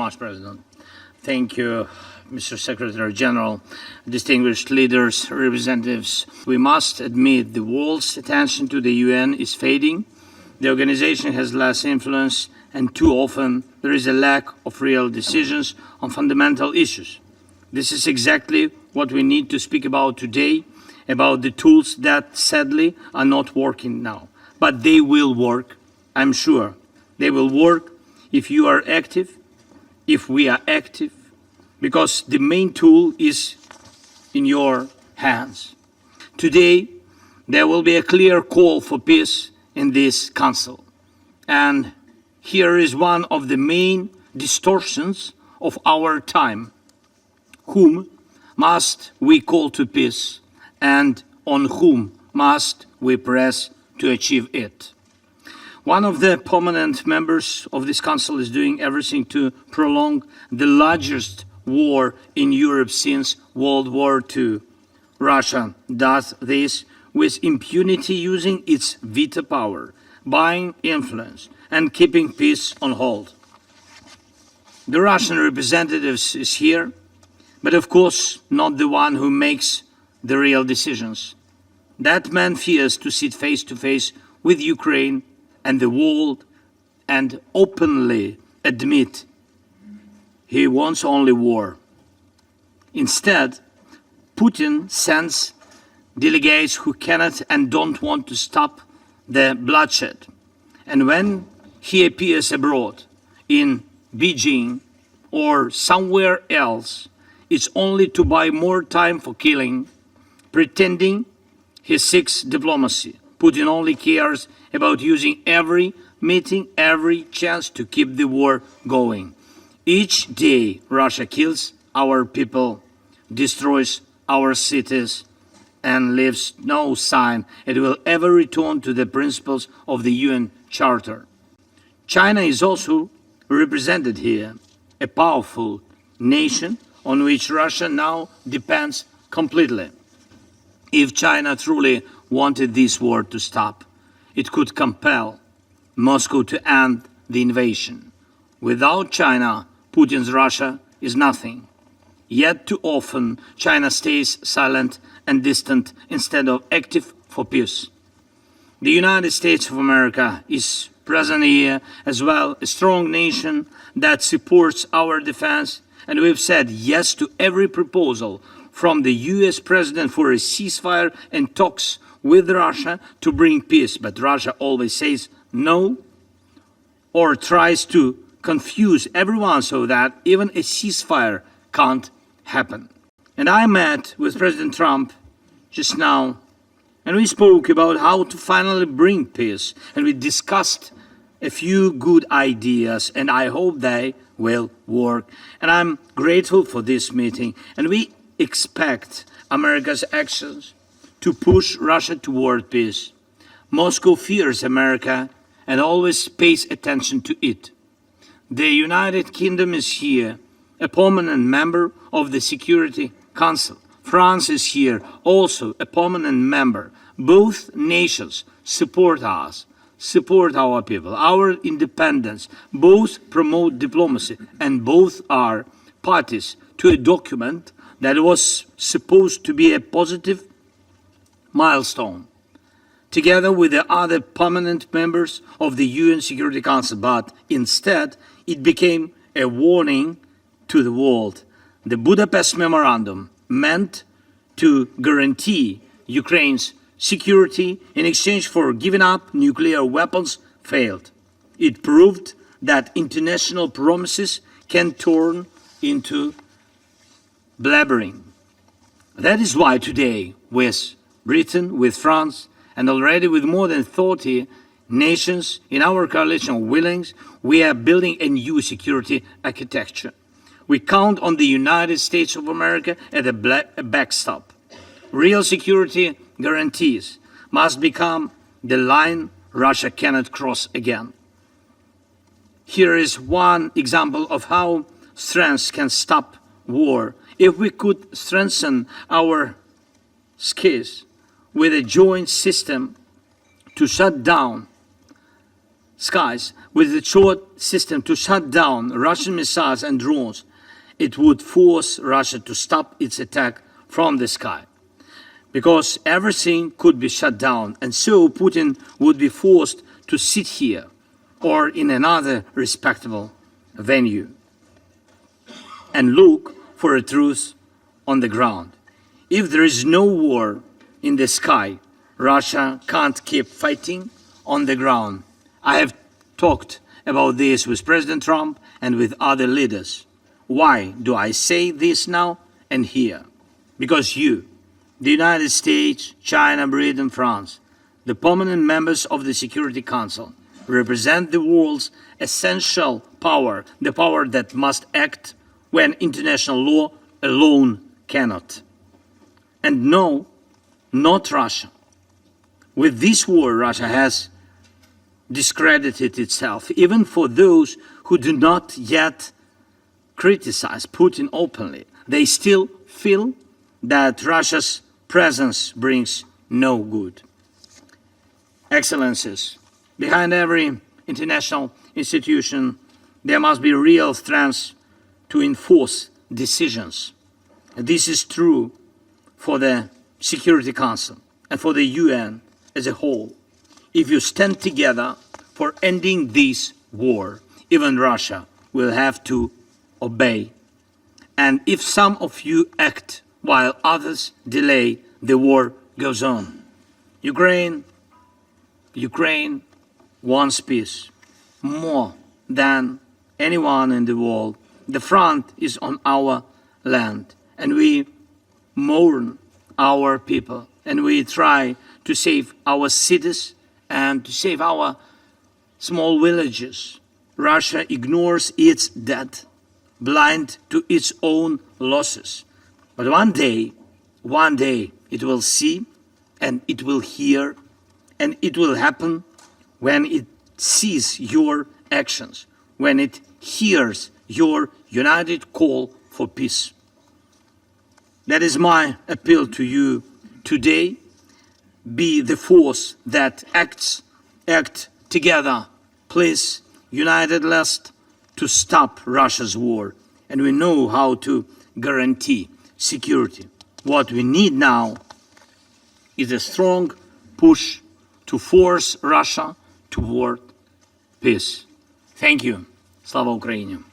much, President. Thank you, Mr. Secretary General, distinguished leaders, representatives. We must admit the world's attention to the UN is fading. The organization has less influence, and too often there is a lack of real decisions on fundamental issues. This is exactly what we need to speak about today, about the tools that sadly are not working now. But they will work, I'm sure. They will work if you are active, if we are active, because the main tool is in your hands. Today, there will be a clear call for peace in this Council. And here is one of the main distortions of our time. Whom must we call to peace, and on whom must we press to achieve it? One of the permanent members of this Council is doing everything to prolong the largest war in Europe since World War II. Russia does this with impunity, using its veto power, buying influence, and keeping peace on hold. The Russian representative is here, but of course not the one who makes the real decisions. That man fears to sit face to face with Ukraine and the world and openly admit he wants only war. Instead, Putin sends delegates who cannot and don't want to stop the bloodshed. And when he appears abroad, in Beijing or somewhere else, it's only to buy more time for killing, pretending he seeks diplomacy. Putin only cares about using every meeting, every chance to keep the war going. Each day Russia kills our people, destroys our cities, and leaves no sign it will ever return to the principles of the UN Charter. China is also represented here, a powerful nation on which Russia now depends completely. If China truly wanted this war to stop, it could compel Moscow to end the invasion. Without China, Putin's Russia is nothing. Yet too often, China stays silent and distant instead of active for peace. The United States of America is present here as well, a strong nation that supports our defense, and we've said yes to every proposal from the US president for a ceasefire and talks with Russia to bring peace. But Russia always says no, or tries to confuse everyone so that even a ceasefire can't happen. And I met with President Trump just now, and we spoke about how to finally bring peace, and we discussed a few good ideas, and I hope they will work. And I'm grateful for this meeting, and we expect America's actions to push Russia toward peace. Moscow fears America and always pays attention to it. The United Kingdom is here, a permanent member of the Security Council. France is here, also a permanent member. Both nations support us, support our people, our independence. Both promote diplomacy, and both are parties to a document that was supposed to be a positive milestone, together with the other permanent members of the UN Security Council. But instead, it became a warning to the world. The Budapest Memorandum, meant to guarantee Ukraine's security in exchange for giving up nuclear weapons, failed. It proved that international promises can turn into blabbering. That is why today, with Britain, with France, and already with more than 30 nations in our coalition of willings, we are building a new security architecture. We count on the United States of America as a backstop. Real security guarantees must become the line Russia cannot cross again. Here is one example of how strength can stop war. If we could strengthen our skills with a joint system to shut down skies with a short system to shut down Russian missiles and drones, it would force Russia to stop its attack from the sky, because everything could be shut down, and so Putin would be forced to sit here or in another respectable venue and look for a truce on the ground. If there is no war in the sky, Russia can't keep fighting on the ground. I have talked about this with President Trump and with other leaders. Why do I say this now and here? Because you, the United States, China, Britain, France, the permanent members of the Security Council, represent the world's essential power, the power that must act when international law alone cannot. And no, not Russia. With this war, Russia has discredited itself, even for those who do not yet criticize Putin openly. They still feel that Russia's presence brings no good. Excellencies, behind every international institution, there must be real strength to enforce decisions. This is true for the Security Council and for the UN as a whole. If you stand together for ending this war, even Russia will have to obey. And if some of you act while others delay, the war goes on. Ukraine wants peace more than anyone in the world. The front is on our land, and we mourn our people, and we try to save our cities and to save our small villages. Russia ignores its dead, blind to its own losses. But one day it will see and it will hear, and it will happen when it sees your actions, when it hears your united call for peace. That is my appeal to you today. Be the force that act together, please, united lest to stop Russia's war. And we know how to guarantee security. What we need now is a strong push to force Russia toward peace. Thank you. Slava Ukraini.